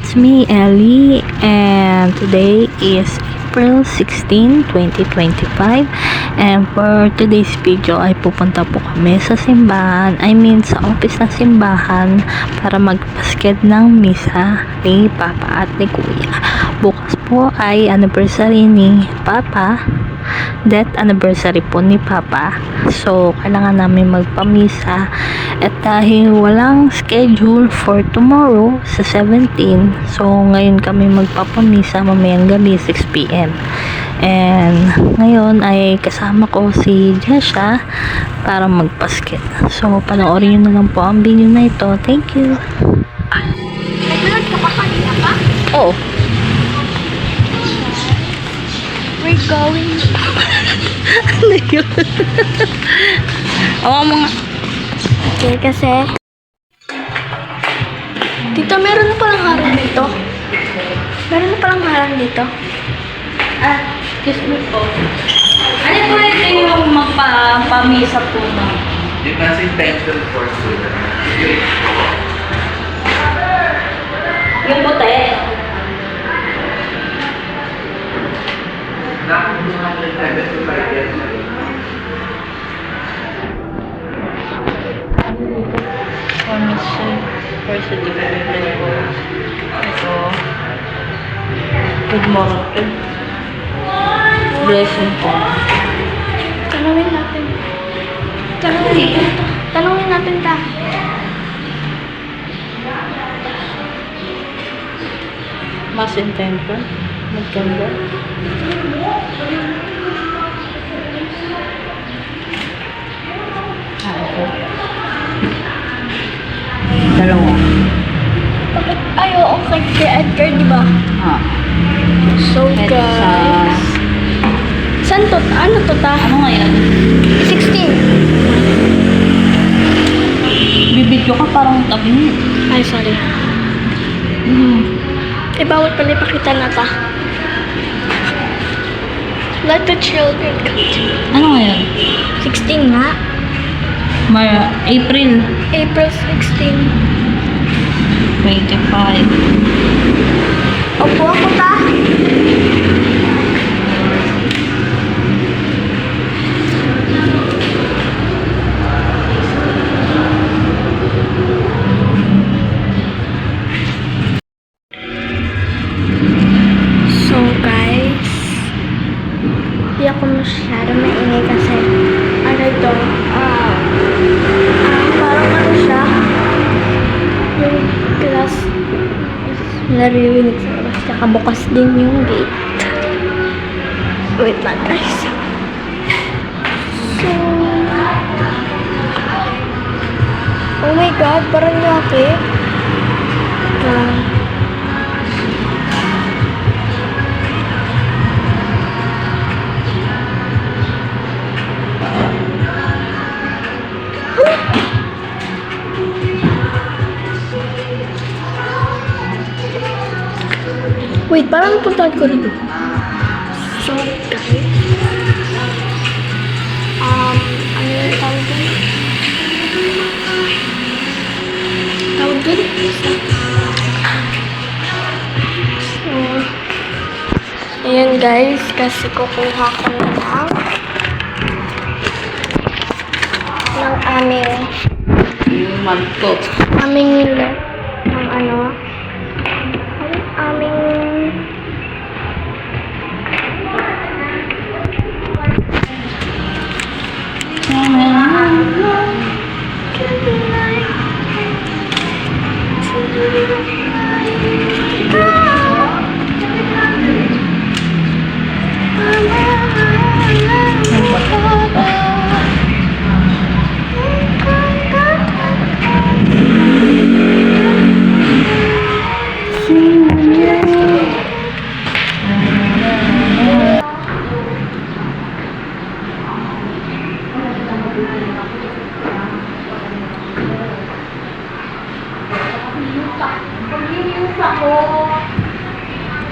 it's me, Ellie, and today is April 16, 2025, and for today's video ay pupunta po kami sa simbahan, sa office ng simbahan para magpasket ng misa ni Papa at ni Kuya. Bukas po ay anniversary ni Papa, death anniversary po ni Papa, so kailangan namin magpamisa. At dahil walang schedule for tomorrow sa 17, so ngayon kami magpapamisa mamayang gabi 6 p.m. And ngayon ay kasama ko si Jesha para magpasket. So panoorin nyo na lang po ang video na ito. Thank you. Naglalad ka pa kanina pa? Oh, We're going. ano yun? Awa mo nga. Okay, kasi Tita, meron na palang harang dito. Meron na palang harang dito. Excuse me po. Ano po ito yung magpapamisa po na? Yung nasa intention for student. Yung puti. Nakong 275 years na rin. First certificate po. Ito. Good morning. Blessing po. Tanungin natin. Tanungin natin ta. Mas intention. Magkanda. Ito. Dalawa. Bakit? Ay, oo, kay Edgar, di ba? So, Ito sa... guys. Saan to? Ano to ta? Ano ngayon? 16. Bibidyo ka parang tabi. Ay, sorry. Eh, bawal pala ipakita na ta. Let the children come. Ano ngayon? 16 nga. April April 16. 25. Opo ako ta. So guys, hindi ako masyado maingay kasi ano ito, parang ano siya, yung class naririnig sa labas, tsaka bukas din yung gate. Wait lang guys. So, oh my god, parang yaki. Wait, parang napuntahan ko rin. So, guys. Ano yung tawag doon? Tawag doon? So, ayan guys, kasi kukuha ko na ng Yung manto. aming ng ano, aming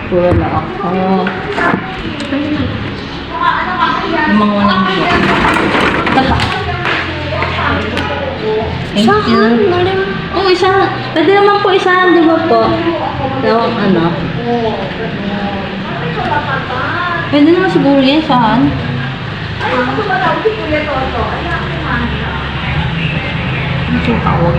Pura na ako. Yung mga walang buwan. Tala. Thank you. Saan? Oh, isa. Pwede naman po isa, di ba po? Yung ano. Pwede naman siguro yan, saan? Ano yung tawag?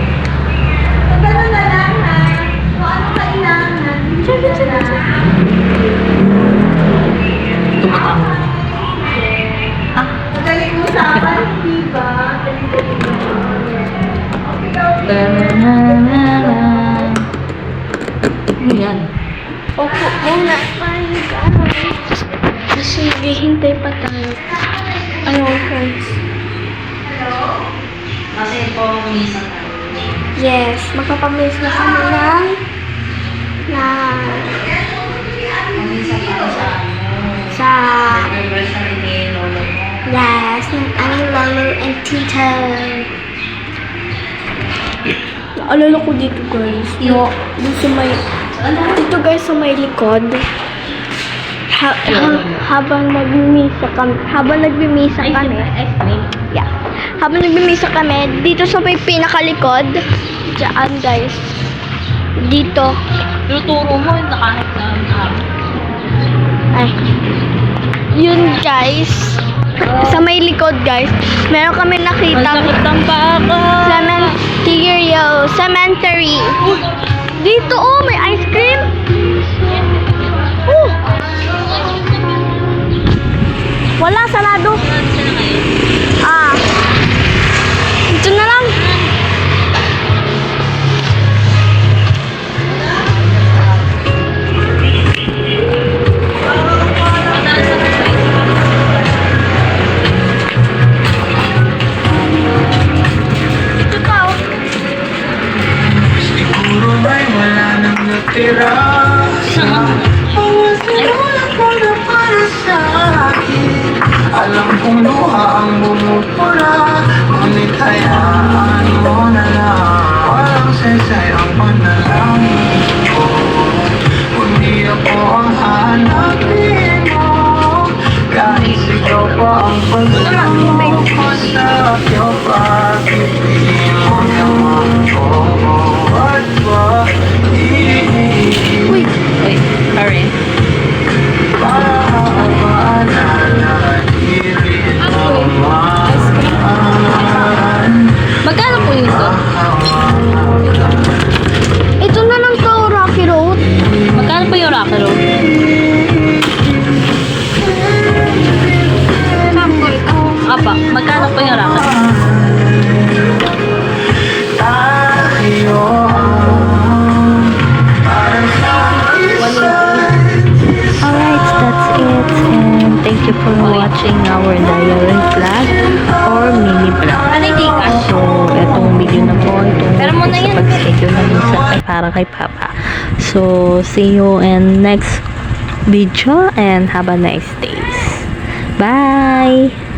Tumatawag. Ah. Ano yan? Opo, muna. Kasi naghihintay pa tayo. Ano, guys? Kasi po, minsan tayo. Yes, magpapamiss na kami ng Minsan tayo sa sa anniversary ni Lolo mo. yes, ng aming lolo and tito. Naalala ko dito, guys. No, dito sa may dito, guys, sa may likod. Habang nagmimisa kami, yeah. Habang nagmimisa kami, dito sa may pinakalikod, diyan, guys. Dito. Tinuturo mo, nakahanap na Ay. Yun, guys. Sa may likod, guys. Meron kami nakita. Ang sakit ng baka. Cemetery. Dito, oh, may ice cream. Oh. Wala, sarado. Ah. Ito na lang. Ito pa, oh. Siguro ay wala nang natira sa mga sinulat mo na para sa akin. Alam kong luha ang bumupura, ngunit hayaan mo na lang. Walang sensay ang panalangin ko, kundi ako ang hanapin mo. Kahit ikaw pa ang pagdamo ko sa iyong pag-ibig mo naman ko. At Uy. Wait, sorry. para mananatilit naman. Magkano po yun ito? Ito na lang to, Rocky Road. Magkano po yung Rocky Road? Apa, magkano po yung Rocky Road? Tayo para sa Alright, that's it. And thank you for watching our diary vlog or mini vlog. So, etong video na po, itong sa pag-schedule na minsan ay para kay Papa. So, see you in next video and have a nice day. Bye!